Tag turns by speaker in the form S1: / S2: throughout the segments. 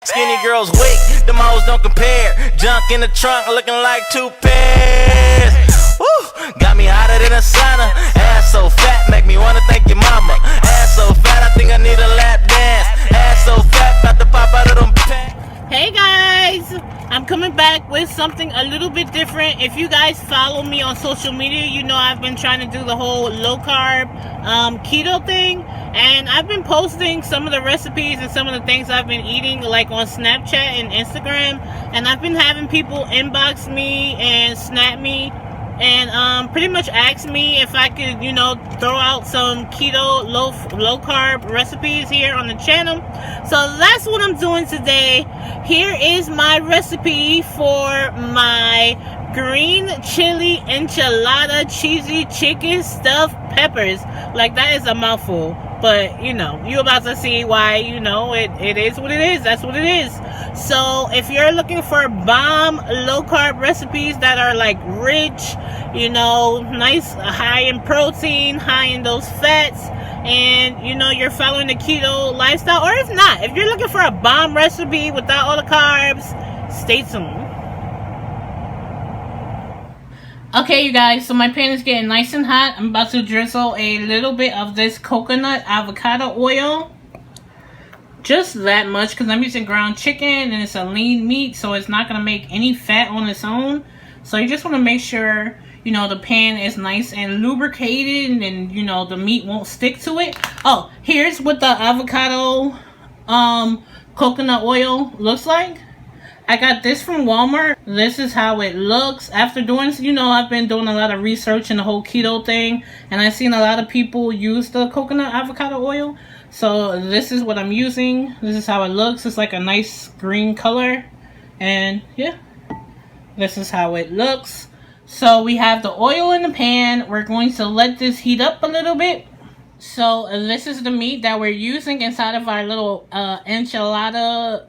S1: Skinny girls weak, them hoes don't compare. Junk in the trunk looking like 2 pairs. Woo, got me hotter than a sauna. Ass so fat, make me wanna thank your mama. Ass so fat, I think I need a lap dance. Ass so fat, about to pop out of them pants.
S2: Hey guys, I'm coming back with something a little bit different. If you guys follow me on social media, you know I've been trying to do the whole low carb keto thing, and I've been posting some of the recipes and some of the things I've been eating like on Snapchat and Instagram, and I've been having people inbox me and snap me and pretty much ask me if I could, you know, throw out some keto low carb recipes here on the channel. So that's what I'm doing today. Here is my recipe for my green chili enchilada cheesy chicken stuffed peppers. Like, that is a mouthful, but you know, you're about to see why. You know, it is what it is. That's what it is. So if you're looking for bomb low carb recipes that are like rich, you know, nice, high in protein, high in those fats, and you know you're following the keto lifestyle, or if not, if you're looking for a bomb recipe without all the carbs, stay tuned. Okay, you guys, so my pan is getting nice and hot. I'm about to drizzle a little bit of this coconut avocado oil. Just that much, because I'm using ground chicken and it's a lean meat, so it's not going to make any fat on its own. So you just want to make sure, you know, the pan is nice and lubricated and, you know, the meat won't stick to it. Oh, here's what the avocado coconut oil looks like. I got this from Walmart. This is how it looks. After doing, you know, I've been doing a lot of research in the whole keto thing, and I've seen a lot of people use the coconut avocado oil. So this is what I'm using. This is how it looks. It's like a nice green color. And yeah, this is how it looks. So we have the oil in the pan. We're going to let this heat up a little bit. So this is the meat that we're using inside of our little enchilada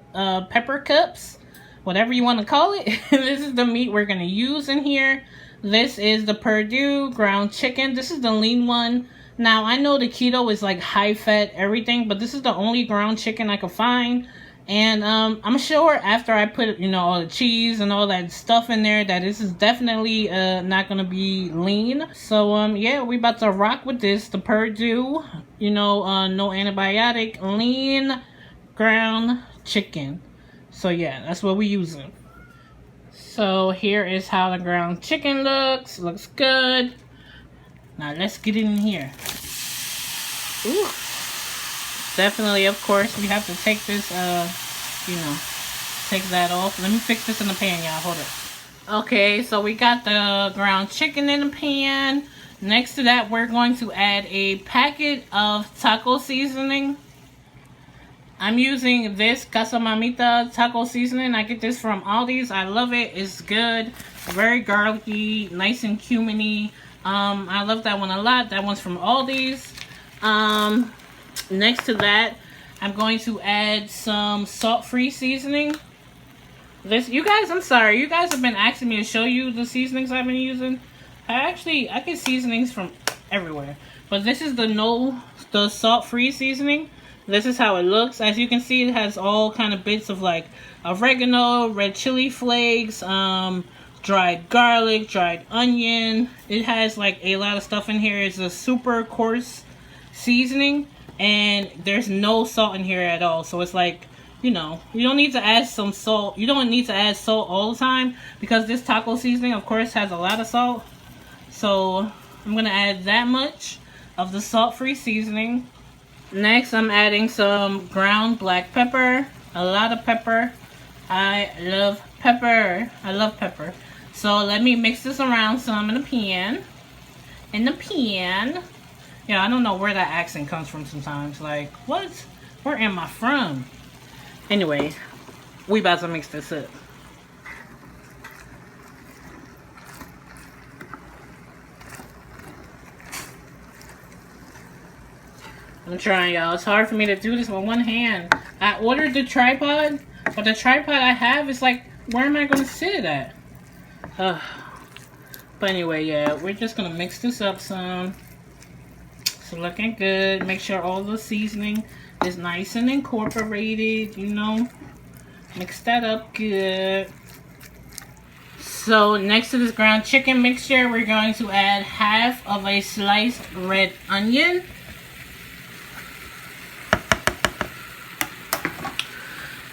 S2: pepper cups. Whatever you want to call it. This is the meat we're going to use in here. This is the Purdue ground chicken. This is the lean one. Now, I know the keto is like high fat everything, but this is the only ground chicken I could find. And I'm sure after I put, you know, all the cheese and all that stuff in there, that this is definitely not going to be lean. So, yeah, we about to rock with this. The Purdue, you know, no antibiotic, lean ground chicken. So yeah, that's what we're using. So here is how the ground chicken looks. Looks good. Now let's get in here. Ooh. Definitely, of course, we have to take this, you know, take that off. Let me fix this in the pan, y'all. Hold it. Okay, so we got the ground chicken in the pan. Next to that, we're going to add a packet of taco seasoning. I'm using this Casa Mamita taco seasoning. I get this from Aldi's. I love it. It's good. Very garlicky, nice and cuminy. I love that one a lot. That one's from Aldi's. Next to that, I'm going to add some salt-free seasoning. This, you guys, I'm sorry. You guys have been asking me to show you the seasonings I've been using. I get seasonings from everywhere. But this is the salt-free seasoning. This is how it looks. As you can see, it has all kind of bits of like oregano, red chili flakes, dried garlic, dried onion. It has like a lot of stuff in here. It's a super coarse seasoning, and there's no salt in here at all. So it's like, you know, you don't need to add some salt. You don't need to add salt all the time, because this taco seasoning, of course, has a lot of salt. So I'm going to add that much of the salt-free seasoning. Next, I'm adding some ground black pepper. A lot of pepper. I love pepper. I love pepper. So let me mix this around some in the pan. Yeah, I don't know where that accent comes from sometimes. Like, what? Where am I from? Anyway, we about to mix this up. I'm trying, y'all. It's hard for me to do this with one hand. I ordered the tripod, but the tripod I have is like, where am I going to sit it at? But anyway, yeah, we're just going to mix this up some. It's looking good. Make sure all the seasoning is nice and incorporated, you know. Mix that up good. So next to this ground chicken mixture, we're going to add half of a sliced red onion.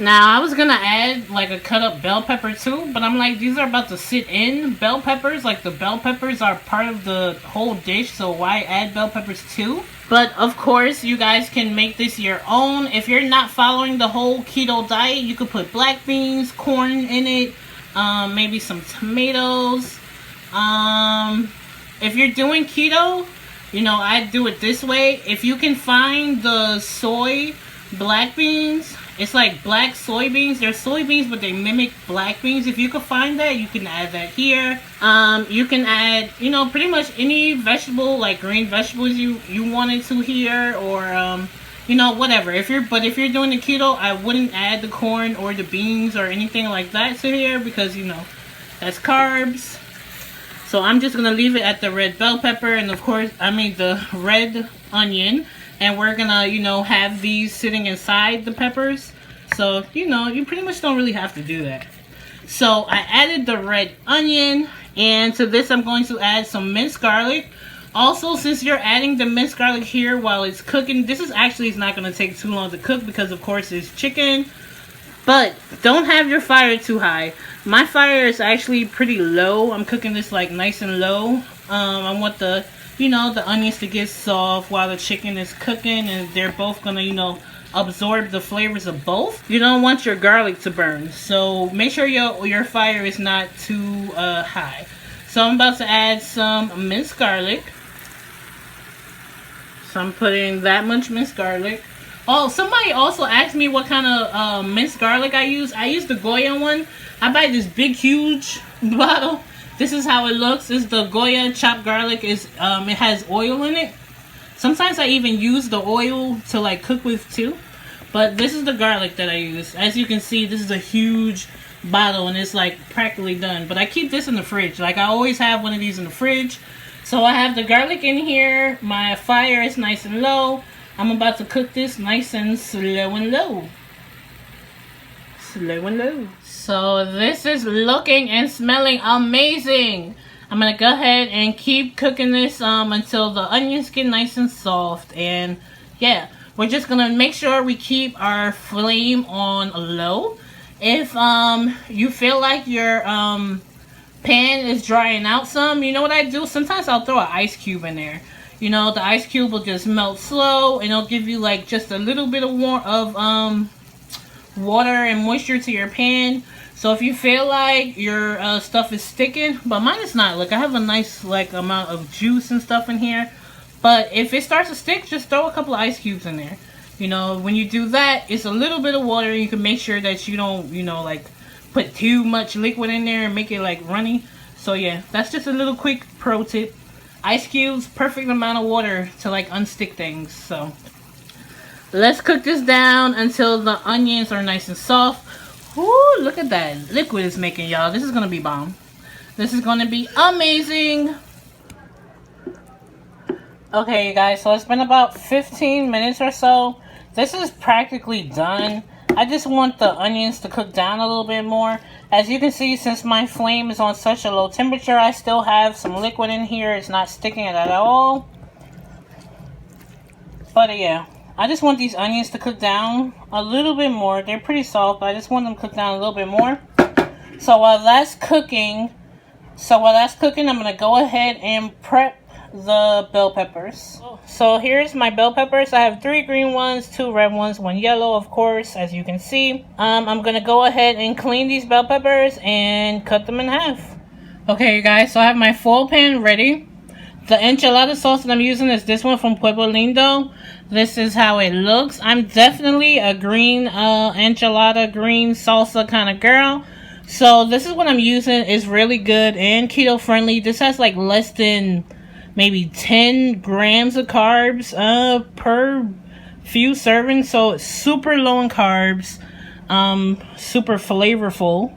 S2: Now, I was going to add like a cut up bell pepper too, but I'm like, these are about to sit in bell peppers. Like the bell peppers are part of the whole dish, so why add bell peppers too? But of course, you guys can make this your own. If you're not following the whole keto diet, you could put black beans, corn in it, maybe some tomatoes. If you're doing keto, you know, I do it this way. If you can find the soy black beans, it's like black soybeans. They're soybeans, but they mimic black beans. If you can find that, you can add that here. You can add, you know, pretty much any vegetable, like green vegetables you wanted to here, or you know, whatever. If you're doing the keto, I wouldn't add the corn or the beans or anything like that to here because, you know, that's carbs. So I'm just gonna leave it at the red bell pepper and of course, the red onion. And we're gonna, you know, have these sitting inside the peppers. So, you know, you pretty much don't really have to do that. So I added the red onion, and to this I'm going to add some minced garlic. Also, since you're adding the minced garlic here while it's cooking, this is actually not going to take too long to cook because of course it's chicken. But don't have your fire too high. My fire is actually pretty low. I'm cooking this like nice and low. I want the, you know, the onions to get soft while the chicken is cooking, and they're both gonna, you know, absorb the flavors of both. You don't want your garlic to burn, so make sure your fire is not too high. So I'm about to add some minced garlic. So I'm putting that much minced garlic. Oh, somebody also asked me what kind of minced garlic I use. I use the Goya one. I buy this big, huge bottle. This is how it looks. This is the Goya chopped garlic. It has oil in it. Sometimes I even use the oil to like cook with too. But this is the garlic that I use. As you can see, this is a huge bottle and it's like practically done. But I keep this in the fridge. Like I always have one of these in the fridge. So I have the garlic in here. My fire is nice and low. I'm about to cook this nice and slow and low. Slow and low. So this is looking and smelling amazing. I'm going to go ahead and keep cooking this until the onions get nice and soft. And yeah, we're just going to make sure we keep our flame on low. If you feel like your pan is drying out some, you know what I do? Sometimes I'll throw an ice cube in there. You know, the ice cube will just melt slow and it'll give you like just a little bit of water and moisture to your pan. So if you feel like your stuff is sticking, but mine is not. Look, I have a nice like amount of juice and stuff in here. But if it starts to stick, just throw a couple of ice cubes in there. You know, when you do that, it's a little bit of water. You can make sure that you don't, you know, like put too much liquid in there and make it like runny. So yeah, that's just a little quick pro tip. Ice cubes, perfect amount of water to like unstick things. So let's cook this down until the onions are nice and soft. Ooh, look at that liquid it's making, y'all. This is gonna be bomb. This is gonna be amazing. Okay, you guys, so it's been about 15 minutes or so. This is practically done. I just want the onions to cook down a little bit more. As you can see, since my flame is on such a low temperature, I still have some liquid in here. It's not sticking at all. But yeah, I just want these onions to cook down a little bit more. They're pretty soft, but I just want them to cook down a little bit more. So while that's cooking, I'm going to go ahead and prep the bell peppers. So here's my bell peppers. I have 3 green ones, 2 red ones, 1 yellow, of course, as you can see. I'm gonna go ahead and clean these bell peppers and cut them in half. Okay, you guys, so I have my foil pan ready. The enchilada sauce that I'm using is this one from Pueblo Lindo. This is how it looks. I'm definitely a green enchilada, green salsa kind of girl. So this is what I'm using. It's really good and keto friendly. This has like less than maybe 10 grams of carbs per few servings, so it's super low in carbs, super flavorful.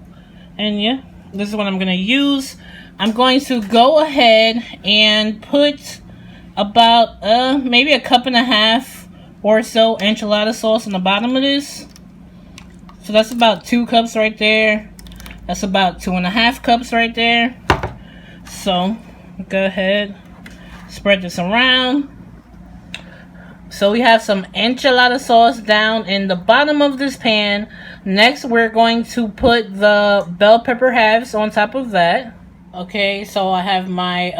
S2: And yeah, this is what I'm gonna use. I'm going to go ahead and put about maybe a 1.5 cups or so enchilada sauce on the bottom of this. So that's about 2 cups right there. That's about 2.5 cups right there. So go ahead, spread this around. So we have some enchilada sauce down in the bottom of this pan. Next, we're going to put the bell pepper halves on top of that. Okay, so I have my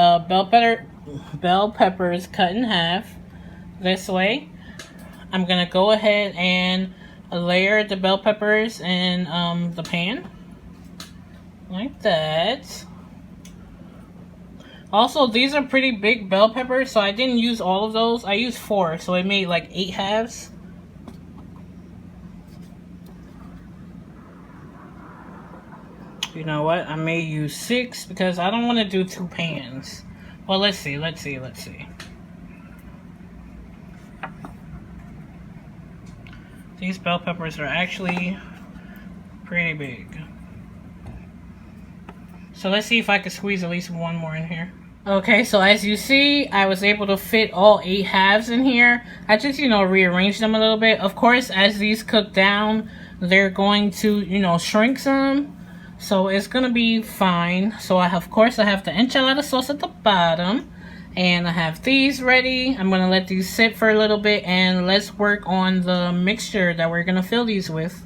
S2: bell peppers cut in half this way. I'm gonna go ahead and layer the bell peppers in the pan like that. Also, these are pretty big bell peppers, so I didn't use all of those. I used 4, so it made like 8 halves. You know what? I may use 6 because I don't want to do 2 pans. Well, let's see. These bell peppers are actually pretty big. So let's see if I can squeeze at least 1 more in here. Okay, so as you see, I was able to fit all 8 halves in here. I just, rearranged them a little bit. Of course, as these cook down, they're going to, shrink some. So it's going to be fine. So of course, I have the enchilada sauce at the bottom. And I have these ready. I'm going to let these sit for a little bit. And let's work on the mixture that we're going to fill these with.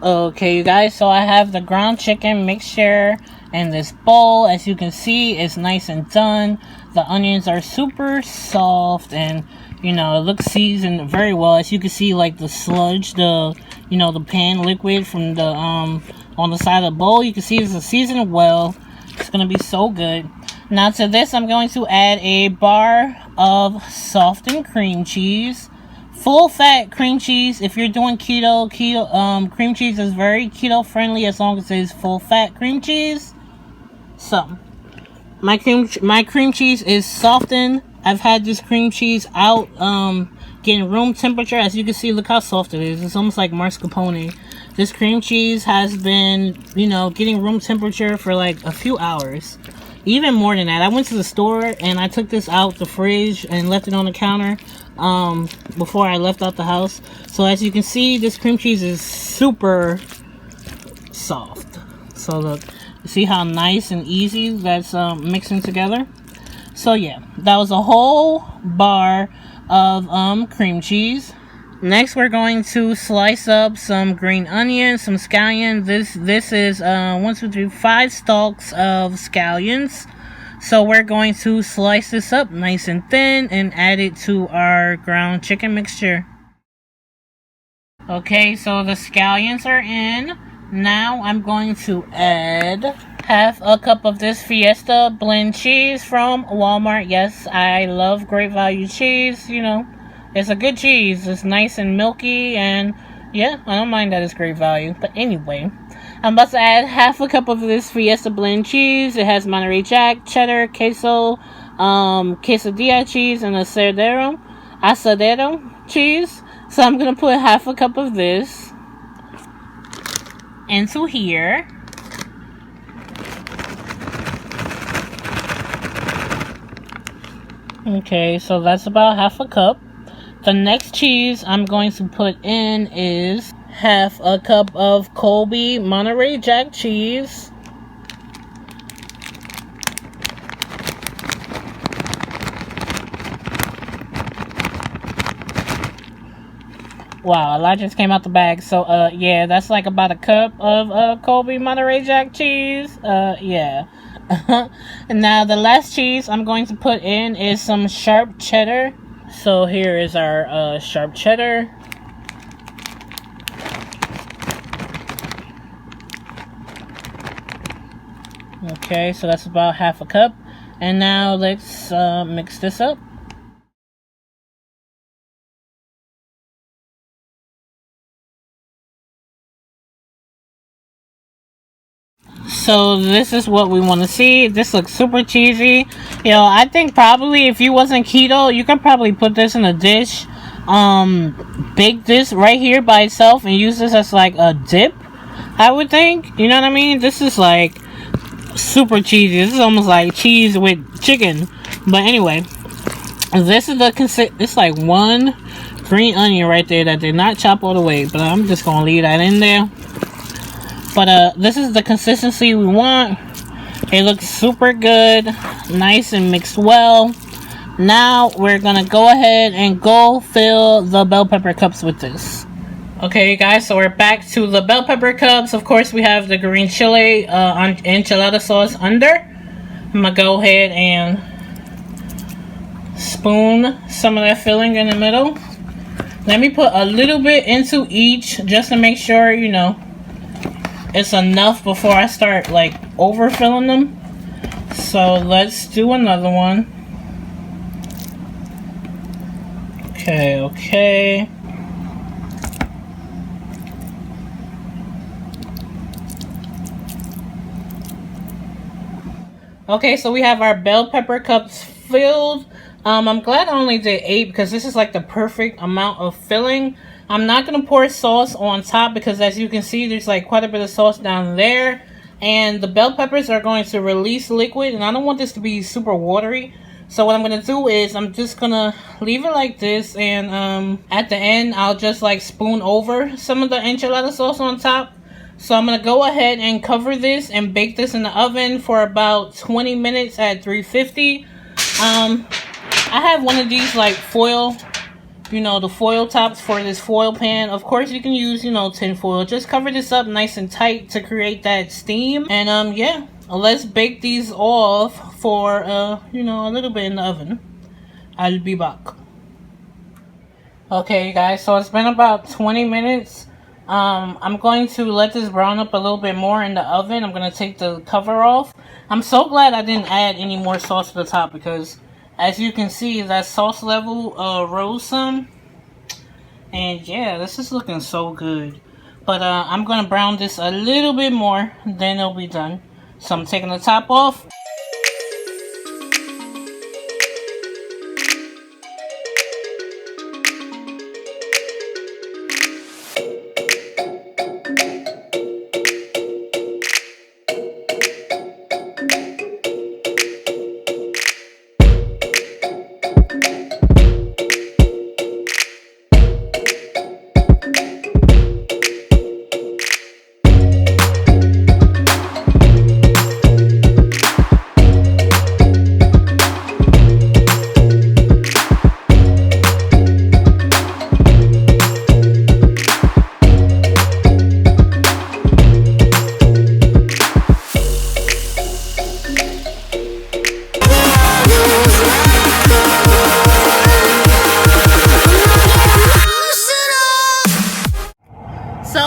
S2: Okay, you guys, so I have the ground chicken mixture in this bowl. As you can see, it's nice and done. The onions are super soft and, it looks seasoned very well. As you can see, like the sludge, the pan liquid from the, on the side of the bowl, you can see it's seasoned well. It's going to be so good. Now to this, I'm going to add a bar of softened cream cheese. Full fat cream cheese. If you're doing keto, cream cheese is very keto friendly as long as it's full fat cream cheese. So, my cream cheese is softened. I've had this cream cheese out, getting room temperature. As you can see, look how soft it is. It's almost like mascarpone. This cream cheese has been, getting room temperature for like a few hours. Even more than that. I went to the store and I took this out the fridge and left it on the counter before I left out the house. So as you can see, this cream cheese is super soft. So look, you see how nice and easy that's mixing together. So yeah, that was a whole bar of cream cheese. Next, we're going to slice up some green onions, some scallions. This is 1, 2, 3, 5 stalks of scallions. So we're going to slice this up nice and thin and add it to our ground chicken mixture. Okay, so the scallions are in. Now I'm going to add half a cup of this Fiesta blend cheese from Walmart. Yes, I love Great Value cheese, It's a good cheese. It's nice and milky, and yeah, I don't mind that it's great value. But anyway, I'm about to add half a cup of this Fiesta blend cheese. It has Monterey Jack, cheddar, queso, quesadilla cheese, and asadero cheese. So I'm gonna put half a cup of this into here. Okay, so that's about half a cup. The next cheese I'm going to put in is half a cup of Colby Monterey Jack cheese. Wow, a lot just came out the bag. So, yeah, that's like about a cup of Colby Monterey Jack cheese. Yeah. And now the last cheese I'm going to put in is some sharp cheddar. So here is our sharp cheddar. Okay, so that's about half a cup. And now let's mix this up. So this is what we want to see. This looks super cheesy. I think probably if you wasn't keto, you could probably put this in a dish, bake this right here by itself and use this as like a dip, I would think. You know what I mean? This is like super cheesy. This is almost like cheese with chicken. But anyway, this is the it's like 1, green onion right there that did not chop all the way, but I'm just gonna leave that in there. But this is the consistency we want. It looks super good, nice and mixed well. Now we're gonna go ahead and go fill the bell pepper cups with this. Okay guys, so we're back to the bell pepper cups. Of course we have the green chili enchilada sauce under. I'm gonna go ahead and spoon some of that filling in the middle. Let me put a little bit into each just to make sure, you know, it's enough before I start like overfilling them. So let's do another one. Okay. Okay, so we have our bell pepper cups filled. I'm glad I only did 8 because this is like the perfect amount of filling. I'm not going to pour sauce on top because as you can see, there's like quite a bit of sauce down there. And the bell peppers are going to release liquid and I don't want this to be super watery. So what I'm going to do is I'm just going to leave it like this. And at the end, I'll just like spoon over some of the enchilada sauce on top. So I'm going to go ahead and cover this and bake this in the oven for about 20 minutes at 350. I have one of these like foil, you know, the foil tops for this foil pan. Of course you can use, you know, tin foil. Just cover this up nice and tight to create that steam. And yeah, let's bake these off for you know, a little bit in the oven. I'll be back. Okay guys, so it's been about 20 minutes. I'm going to let this brown up a little bit more in the oven. I'm going to take the cover off. I'm so glad I didn't add any more sauce to the top because as you can see, that sauce level rose some. And yeah, this is looking so good. But I'm going to brown this a little bit more, then it'll be done. So I'm taking the top off.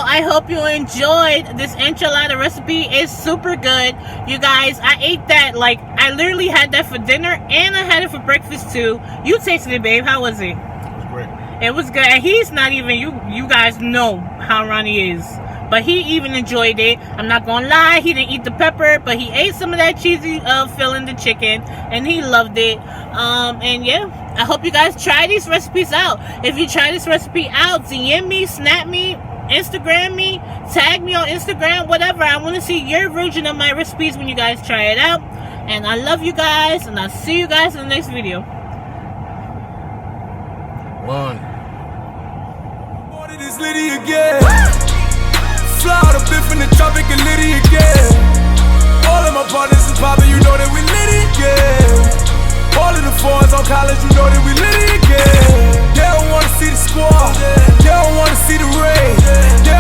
S2: I hope you enjoyed this enchilada recipe. It's super good, you guys. I ate that, like, I literally had that for dinner and I had it for breakfast too. You tasted it, babe. How was it?
S3: It was great.
S2: It was good. And he's not even, you guys know how Ronnie is, but he even enjoyed it. I'm not gonna lie, he didn't eat the pepper, but he ate some of that cheesy filling, the chicken, and he loved it. And yeah, I hope you guys try these recipes out. If you try this recipe out, DM me, snap me, Instagram me, tag me on Instagram, whatever. I want to see your version of my recipes when you guys try it out. And I love you guys, and I'll see you guys in the next video.
S3: One.
S4: This Liddy again. Fly out a bit from the tropic and Liddy again. All of my partners is poppin', you know that we Liddy again. All of the fours on college, you know that we Liddy again. They don't wanna see the squad, they don't wanna see the rain.